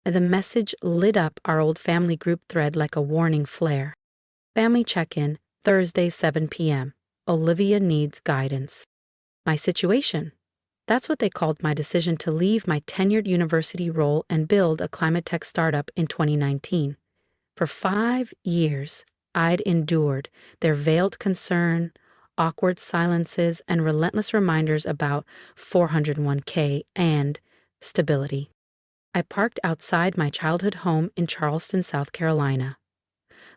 The message lit up our old family group thread like a warning flare. Family check-in, Thursday 7 p.m. Olivia needs guidance. My situation. That's what they called my decision to leave my tenured university role and build a climate tech startup in 2019. For 5 years, I'd endured their veiled concern, awkward silences, and relentless reminders about 401k and stability. I parked outside my childhood home in Charleston, South Carolina.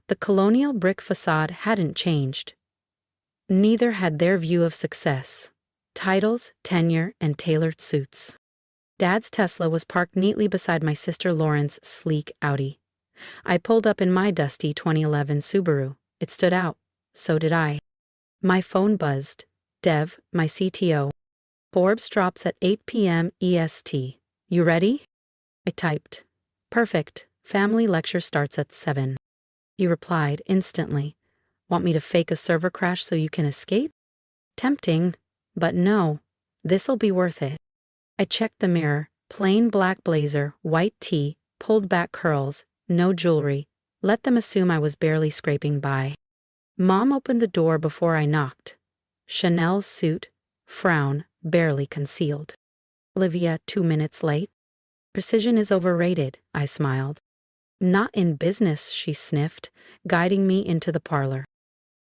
The colonial brick facade hadn't changed. Neither had their view of success: titles, tenure, and tailored suits. Dad's Tesla was parked neatly beside my sister Lauren's sleek Audi. I pulled up in my dusty 2011 Subaru. It stood out. So did I. My phone buzzed. Dev, my CTO. Forbes drops at 8 p.m. EST. You ready? I typed. Perfect. Family lecture starts at 7. He replied instantly. Want me to fake a server crash so you can escape? Tempting, but no. This'll be worth it. I checked the mirror. Plain black blazer, white tee, pulled back curls, no jewelry. Let them assume I was barely scraping by. Mom opened the door before I knocked. Chanel suit, frown barely concealed. Olivia, 2 minutes late. Precision is overrated, I smiled. Not in business, she sniffed, guiding me into the parlor.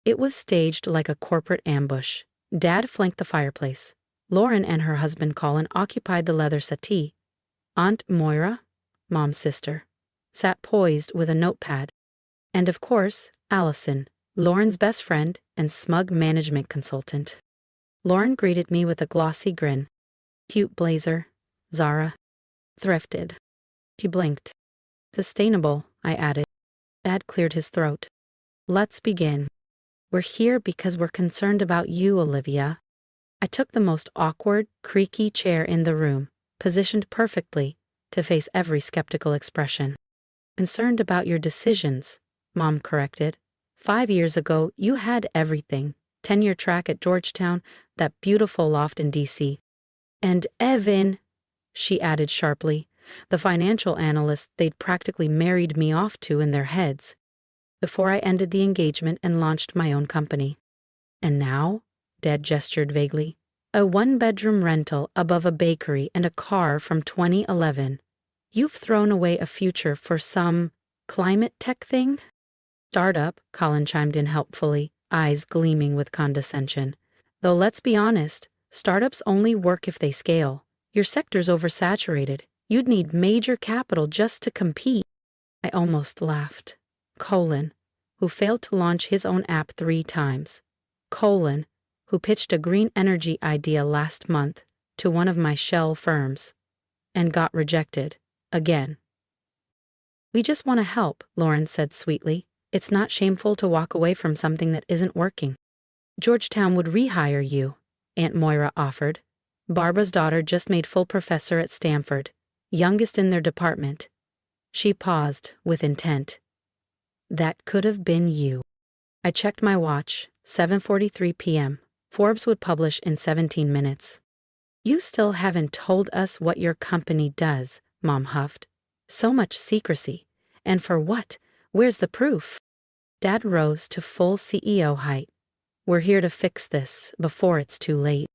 It was staged like a corporate ambush. Dad flanked the fireplace. Lauren and her husband Colin occupied the leather settee. Aunt Moira, Mom's sister, sat poised with a notepad. And of course, Allison, Lauren's best friend and smug management consultant. Lauren greeted me with a glossy grin. Cute blazer, Zara. Thrifted. She blinked. Sustainable, I added. Dad cleared his throat. Let's begin. We're here because we're concerned about you, Olivia. I took the most awkward, creaky chair in the room, positioned perfectly to face every skeptical expression. Concerned about your decisions, Mom corrected. 5 years ago, you had everything. Tenure track at Georgetown, that beautiful loft in D.C. And Evan, she added sharply, the financial analyst they'd practically married me off to in their heads, before I ended the engagement and launched my own company. And now, Dad gestured vaguely, a 1-bedroom rental above a bakery and a car from 2011. You've thrown away a future for some climate tech thing? Startup, Colin chimed in helpfully, eyes gleaming with condescension. Though let's be honest, startups only work if they scale. Your sector's oversaturated. You'd need major capital just to compete. I almost laughed. Colin, who failed to launch his own app 3 times. Colin, who pitched a green energy idea last month to one of my shell firms and got rejected again. We just want to help, Lauren said sweetly. It's not shameful to walk away from something that isn't working. Georgetown would rehire you, Aunt Moira offered. Barbara's daughter just made full professor at Stanford, youngest in their department. She paused with intent. That could have been you. I checked my watch, 7:43 p.m. Forbes would publish in 17 minutes. You still haven't told us what your company does, Mom huffed. So much secrecy. And for what? Where's the proof? Dad rose to full CEO height. We're here to fix this before it's too late.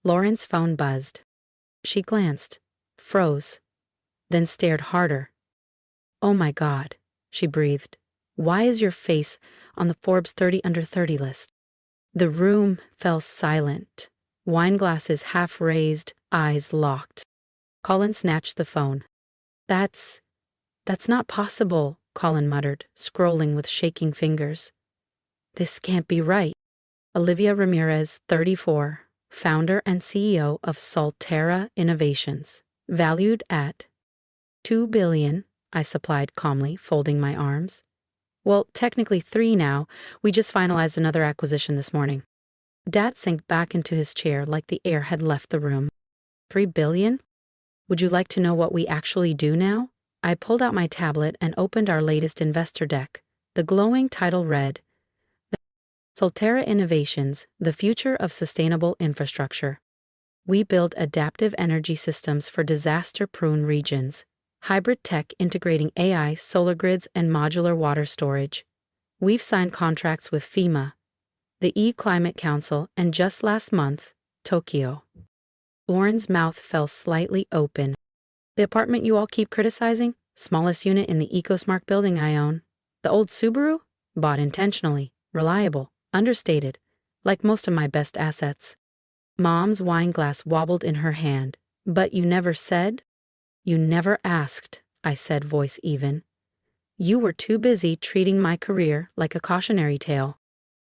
Lauren's phone buzzed. She glanced, froze, then stared harder. Oh my God, she breathed. Why is your face on the Forbes 30 under 30 list? The room fell silent, wine glasses half raised, eyes locked. Colin snatched the phone. That's not possible, Colin muttered, scrolling with shaking fingers. This can't be right. Olivia Ramirez, 34, founder and CEO of Solterra Innovations, valued at $2 billion, I supplied calmly, folding my arms. Well, technically 3 now. We just finalized another acquisition this morning. Dad sank back into his chair like the air had left the room. $3 billion? Would you like to know what we actually do now? I pulled out my tablet and opened our latest investor deck. The glowing title read, Solterra Innovations, the Future of Sustainable Infrastructure. We build adaptive energy systems for disaster-prone regions, hybrid tech integrating AI, solar grids, and modular water storage. We've signed contracts with FEMA, the E-Climate Council, and just last month, Tokyo. Lauren's mouth fell slightly open. The apartment you all keep criticizing? Smallest unit in the EcoSmart building I own. The old Subaru? Bought intentionally, reliable, understated, like most of my best assets. Mom's wine glass wobbled in her hand. But you never said? You never asked, I said, voice even. You were too busy treating my career like a cautionary tale.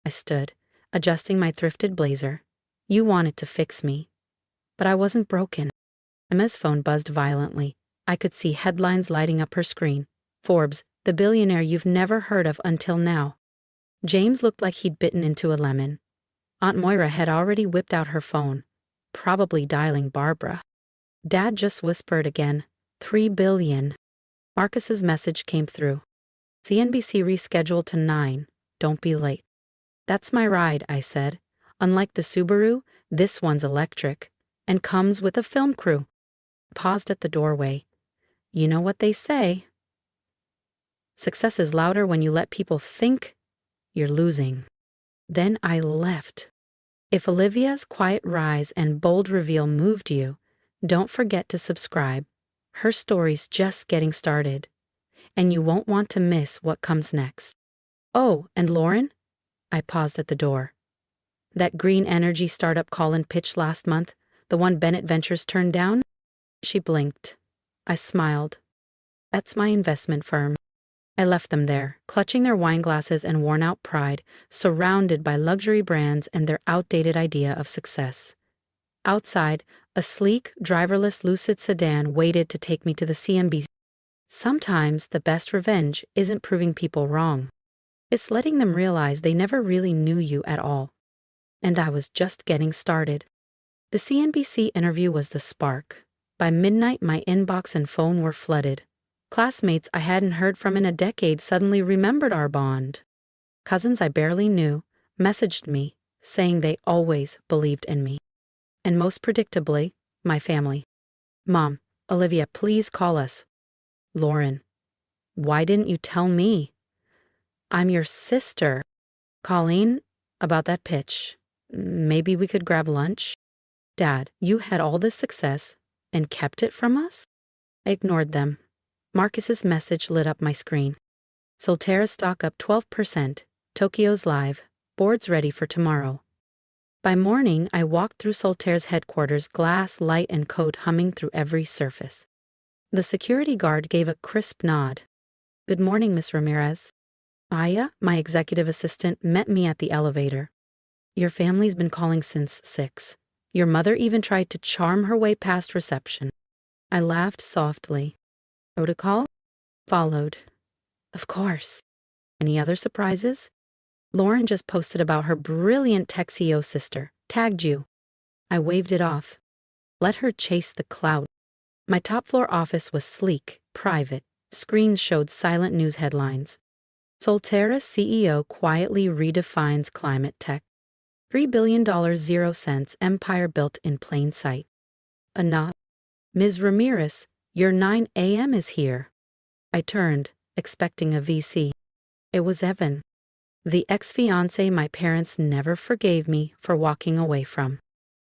I stood, adjusting my thrifted blazer. You wanted to fix me. But I wasn't broken. Emma's phone buzzed violently. I could see headlines lighting up her screen. Forbes, the billionaire you've never heard of until now. James looked like he'd bitten into a lemon. Aunt Moira had already whipped out her phone, probably dialing Barbara. Dad just whispered again, 3 billion. Marcus's message came through. CNBC rescheduled to 9, don't be late. That's my ride, I said. Unlike the Subaru, this one's electric, and comes with a film crew. Paused at the doorway. You know what they say. Success is louder when you let people think you're losing. Then I left. If Olivia's quiet rise and bold reveal moved you, don't forget to subscribe. Her story's just getting started, and you won't want to miss what comes next. Oh, and Lauren? I paused at the door. That green energy startup Colin pitched last month, the one Bennett Ventures turned down? She blinked. I smiled. That's my investment firm. I left them there, clutching their wine glasses and worn-out pride, surrounded by luxury brands and their outdated idea of success. Outside, a sleek, driverless Lucid sedan waited to take me to the CNBC. Sometimes the best revenge isn't proving people wrong. It's letting them realize they never really knew you at all. And I was just getting started. The CNBC interview was the spark. By midnight, my inbox and phone were flooded. Classmates I hadn't heard from in a decade suddenly remembered our bond. Cousins I barely knew messaged me, saying they always believed in me. And most predictably, my family. Mom, Olivia, please call us. Lauren, why didn't you tell me? I'm your sister. Colleen, about that pitch. Maybe we could grab lunch? Dad, you had all this success and kept it from us? I ignored them. Marcus's message lit up my screen. Solterra stock up 12%. Tokyo's live. Board's ready for tomorrow. By morning, I walked through Solterra's headquarters, glass, light, and code humming through every surface. The security guard gave a crisp nod. Good morning, Miss Ramirez. Aya, my executive assistant, met me at the elevator. Your family's been calling since 6. Your mother even tried to charm her way past reception. I laughed softly. Protocol? Followed. Of course. Any other surprises? Lauren just posted about her brilliant tech CEO sister. Tagged you. I waved it off. Let her chase the clout. My top-floor office was sleek, private. Screens showed silent news headlines. Solterra CEO quietly redefines climate tech. $3 billion 0 cents empire built in plain sight. A nod. Ms. Ramirez, your 9 a.m. is here. I turned, expecting a VC. It was Evan, the ex-fiancé my parents never forgave me for walking away from.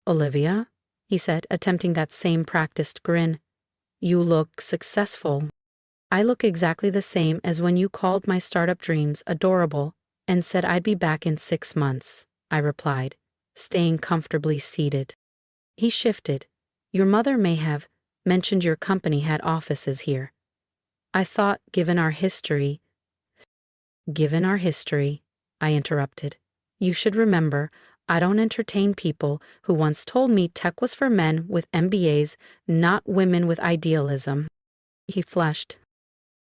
Olivia, he said, attempting that same practiced grin. You look successful. I look exactly the same as when you called my startup dreams adorable and said I'd be back in 6 months, I replied, staying comfortably seated. He shifted. Your mother may have mentioned your company had offices here. I thought, given our history, I interrupted. You should remember, I don't entertain people who once told me tech was for men with MBAs, not women with idealism. He flushed.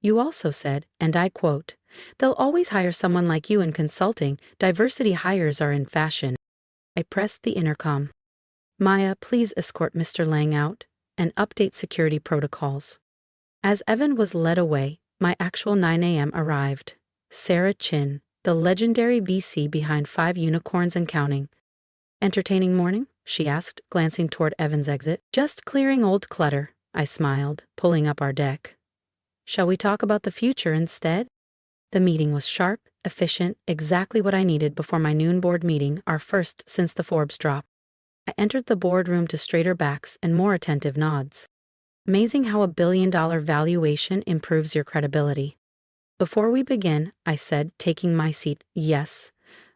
You also said, and I quote, they'll always hire someone like you in consulting. Diversity hires are in fashion. I pressed the intercom. Maya, please escort Mr. Lang out and update security protocols. As Evan was led away, my actual 9 a.m. arrived. Sarah Chin, the legendary VC behind 5 unicorns and counting. Entertaining morning? She asked, glancing toward Evan's exit. Just clearing old clutter, I smiled, pulling up our deck. Shall we talk about the future instead? The meeting was sharp, efficient, exactly what I needed before my noon board meeting, our first since the Forbes drop. I entered the boardroom to straighter backs and more attentive nods. Amazing how a billion-dollar valuation improves your credibility. Before we begin, I said, taking my seat, yes,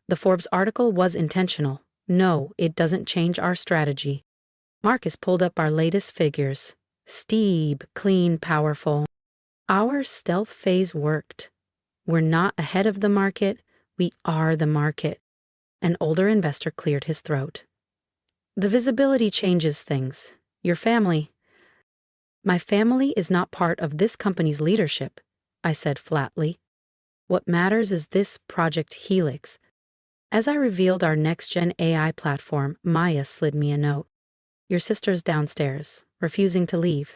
the Forbes article was intentional. No, it doesn't change our strategy. Marcus pulled up our latest figures. Steep, clean, powerful. Our stealth phase worked. We're not ahead of the market, we are the market. An older investor cleared his throat. The visibility changes things. Your family. My family is not part of this company's leadership, I said flatly. What matters is this Project Helix. As I revealed our next-gen AI platform, Maya slid me a note. Your sister's downstairs, refusing to leave.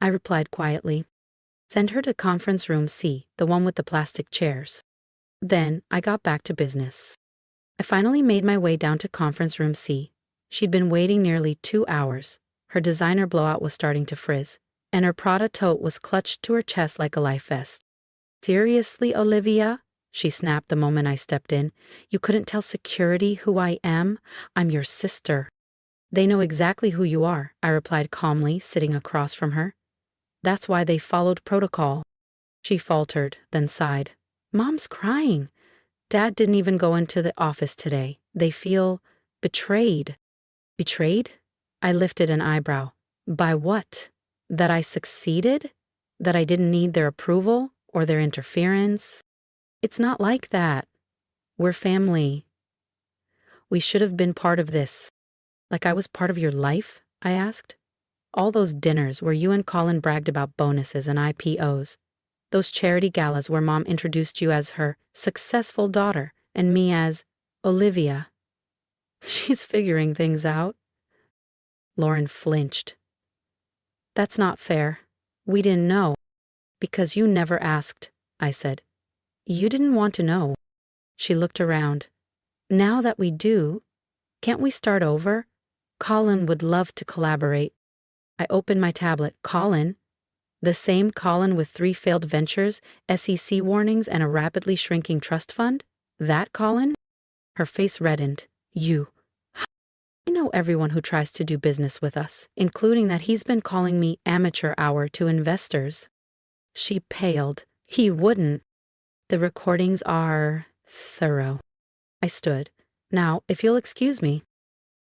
I replied quietly. Send her to conference room C, the one with the plastic chairs. Then I got back to business. I finally made my way down to conference room C. She'd been waiting nearly 2 hours. Her designer blowout was starting to frizz, and her Prada tote was clutched to her chest like a life vest. Seriously, Olivia? She snapped the moment I stepped in. You couldn't tell security who I am? I'm your sister. They know exactly who you are, I replied calmly, sitting across from her. That's why they followed protocol. She faltered, then sighed. Mom's crying. Dad didn't even go into the office today. They feel betrayed. Betrayed? I lifted an eyebrow. By what? That I succeeded? That I didn't need their approval or their interference? It's not like that. We're family. We should have been part of this. Like I was part of your life? I asked. All those dinners where you and Colin bragged about bonuses and IPOs. Those charity galas where Mom introduced you as her successful daughter and me as Olivia. She's figuring things out. Lauren flinched. That's not fair. We didn't know. Because you never asked, I said. You didn't want to know. She looked around. Now that we do, can't we start over? Colin would love to collaborate. I opened my tablet. Colin? The same Colin with 3 failed ventures, SEC warnings, and a rapidly shrinking trust fund? That Colin? Her face reddened. You. I know everyone who tries to do business with us, including that he's been calling me amateur hour to investors. She paled. He wouldn't. The recordings are thorough. I stood. Now, if you'll excuse me.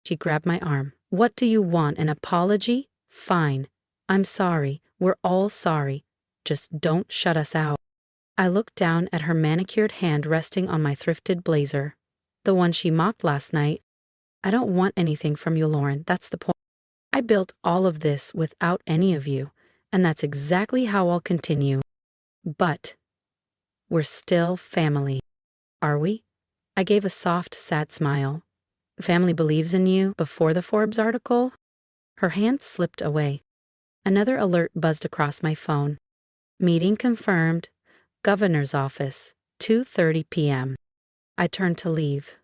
She grabbed my arm. What do you want, an apology? Fine. I'm sorry. We're all sorry. Just don't shut us out. I looked down at her manicured hand resting on my thrifted blazer. The one she mocked last night. I don't want anything from you, Lauren. That's the point. I built all of this without any of you, and that's exactly how I'll continue. But we're still family. Are we? I gave a soft, sad smile. Family believes in you before the Forbes article? Her hand slipped away. Another alert buzzed across my phone. Meeting confirmed. Governor's office, 2:30 p.m. I turned to leave.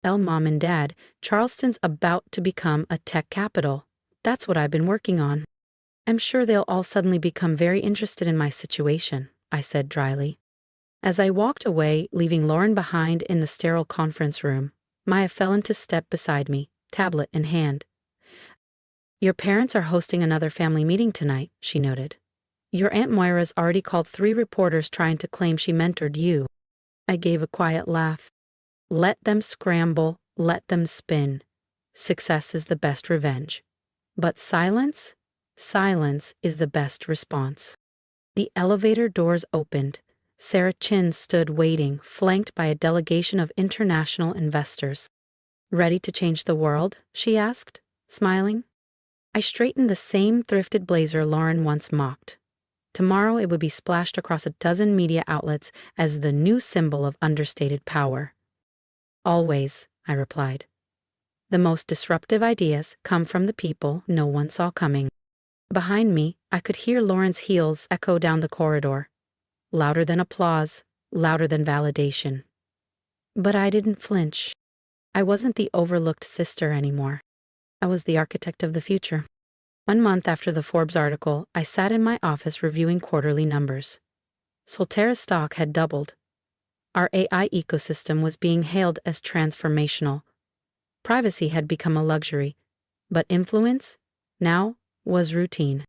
Mom and Dad, Charleston's about to become a tech capital. That's what I've been working on. I'm sure they'll all suddenly become very interested in my situation, I said dryly. As I walked away, leaving Lauren behind in the sterile conference room, Maya fell into step beside me, tablet in hand. Your parents are hosting another family meeting tonight, she noted. Your Aunt Moira's already called 3 reporters trying to claim she mentored you. I gave a quiet laugh. Let them scramble, let them spin. Success is the best revenge. But silence? Silence is the best response. The elevator doors opened. Sarah Chin stood waiting, flanked by a delegation of international investors. Ready to change the world? She asked, smiling. I straightened the same thrifted blazer Lauren once mocked. Tomorrow it would be splashed across a dozen media outlets as the new symbol of understated power. Always, I replied. The most disruptive ideas come from the people no one saw coming. Behind me, I could hear Lauren's heels echo down the corridor. Louder than applause, louder than validation. But I didn't flinch. I wasn't the overlooked sister anymore. I was the architect of the future. 1 month after the Forbes article, I sat in my office reviewing quarterly numbers. Solterra's stock had doubled. Our AI ecosystem was being hailed as transformational. Privacy had become a luxury, but influence, now, was routine.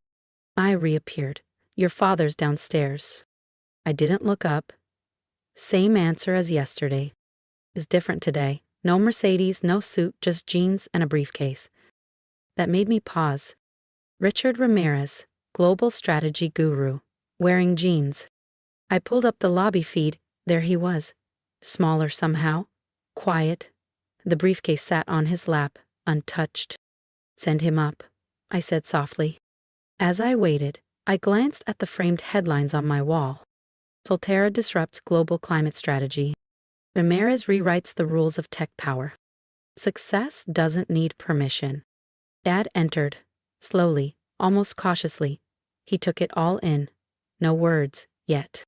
I reappeared. Your father's downstairs. I didn't look up. Same answer as yesterday. Is different today. No Mercedes, no suit, just jeans and a briefcase. That made me pause. Richard Ramirez, global strategy guru, wearing jeans. I pulled up the lobby feed. There he was. Smaller somehow. Quiet. The briefcase sat on his lap, untouched. Send him up, I said softly. As I waited, I glanced at the framed headlines on my wall. Solterra disrupts global climate strategy. Ramirez rewrites the rules of tech power. Success doesn't need permission. Dad entered, slowly, almost cautiously. He took it all in. No words, yet.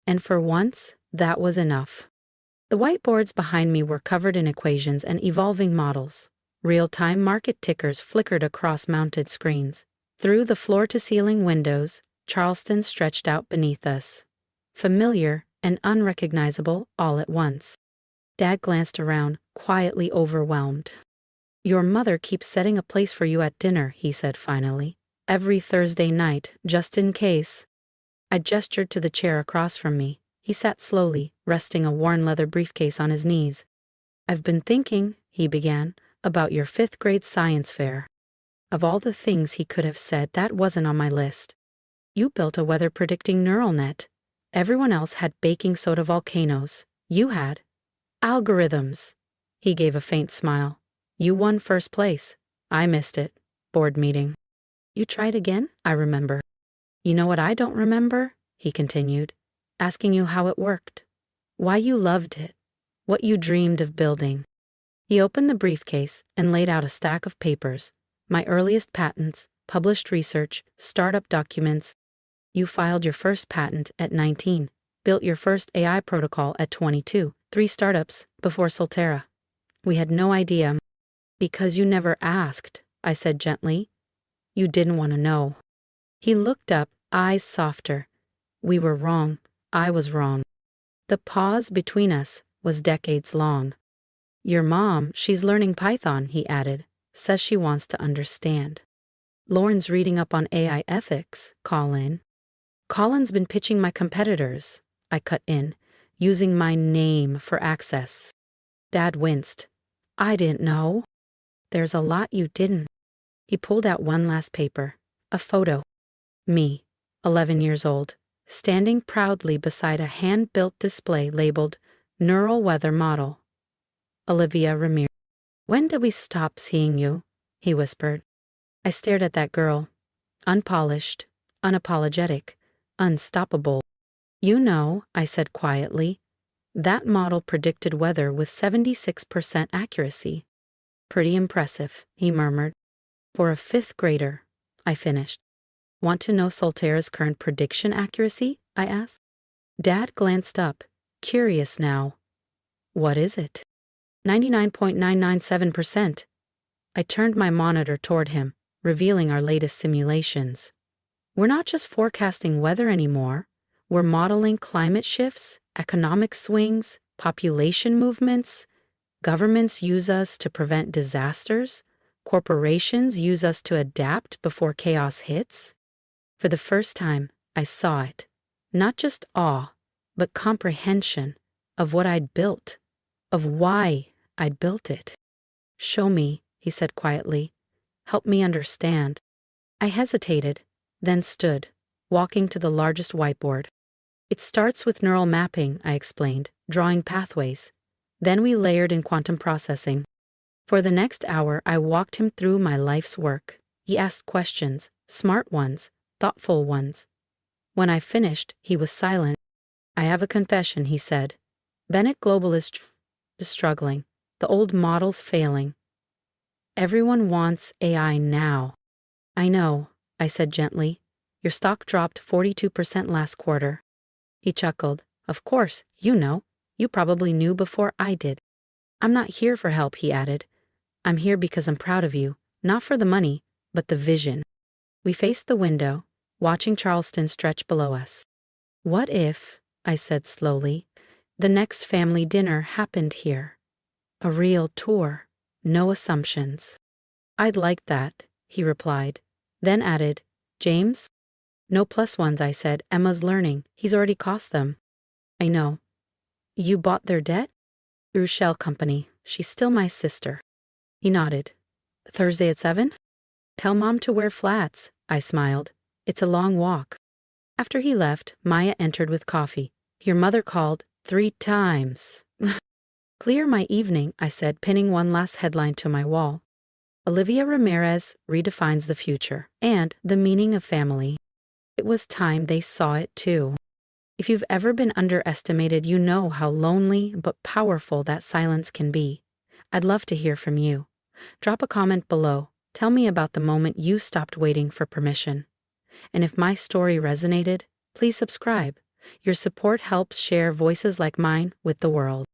And for once, that was enough. The whiteboards behind me were covered in equations and evolving models. Real-time market tickers flickered across mounted screens. Through the floor-to-ceiling windows, Charleston stretched out beneath us. Familiar and unrecognizable all at once. Dad glanced around, quietly overwhelmed. Your mother keeps setting a place for you at dinner, he said finally. Every Thursday night, just in case. I gestured to the chair across from me. He sat slowly, resting a worn leather briefcase on his knees. I've been thinking, he began, about your 5th grade science fair. Of all the things he could have said, that wasn't on my list. You built a weather-predicting neural net. Everyone else had baking soda volcanoes. You had algorithms. He gave a faint smile. You won first place. I missed it. Board meeting. You tried again? I remember. You know what I don't remember? He continued. Asking you how it worked. Why you loved it. What you dreamed of building. He opened the briefcase and laid out a stack of papers. My earliest patents, published research, startup documents. You filed your first patent at 19, built your first AI protocol at 22, 3 startups before Solterra. We had no idea. Because you never asked, I said gently. You didn't want to know. He looked up, eyes softer. We were wrong. I was wrong. The pause between us was decades long. Your mom, she's learning Python, he added. Says she wants to understand. Lauren's reading up on AI ethics, Colin. Colin's been pitching my competitors, I cut in, using my name for access. Dad winced. I didn't know. There's a lot you didn't. He pulled out one last paper, a photo. Me, 11 years old, standing proudly beside a hand-built display labeled Neural Weather Model. Olivia Ramirez. When did we stop seeing you? He whispered. I stared at that girl. Unpolished, unapologetic, unstoppable. You know, I said quietly, that model predicted weather with 76% accuracy. Pretty impressive, he murmured. For a 5th grader, I finished. Want to know Solterra's current prediction accuracy? I asked. Dad glanced up, curious now. What is it? 99.997%. I turned my monitor toward him, revealing our latest simulations. We're not just forecasting weather anymore. We're modeling climate shifts, economic swings, population movements. Governments use us to prevent disasters. Corporations use us to adapt before chaos hits. For the first time, I saw it. Not just awe, but comprehension of what I'd built, of why I'd built it. Show me, he said quietly. Help me understand. I hesitated, then stood, walking to the largest whiteboard. It starts with neural mapping, I explained, drawing pathways. Then we layered in quantum processing. For the next hour, I walked him through my life's work. He asked questions, smart ones, thoughtful ones. When I finished, he was silent. I have a confession, he said. Bennett Global is struggling. The old model's failing. Everyone wants AI now. I know, I said gently. Your stock dropped 42% last quarter. He chuckled. Of course, you know. You probably knew before I did. I'm not here for help, he added. I'm here because I'm proud of you. Not for the money, but the vision. We faced the window, watching Charleston stretch below us. What if, I said slowly, the next family dinner happened here? A real tour, no assumptions. I'd like that, he replied, then added, James? No plus ones, I said. Emma's learning. He's already cost them. I know. You bought their debt? Through Shell Company. She's still my sister. He nodded. Thursday at 7? Tell Mom to wear flats, I smiled. It's a long walk. After he left, Maya entered with coffee. Your mother called 3 times. Clear my evening, I said, pinning one last headline to my wall. Olivia Ramirez redefines the future and the meaning of family. It was time they saw it too. If you've ever been underestimated, you know how lonely but powerful that silence can be. I'd love to hear from you. Drop a comment below. Tell me about the moment you stopped waiting for permission. And if my story resonated, please subscribe. Your support helps share voices like mine with the world.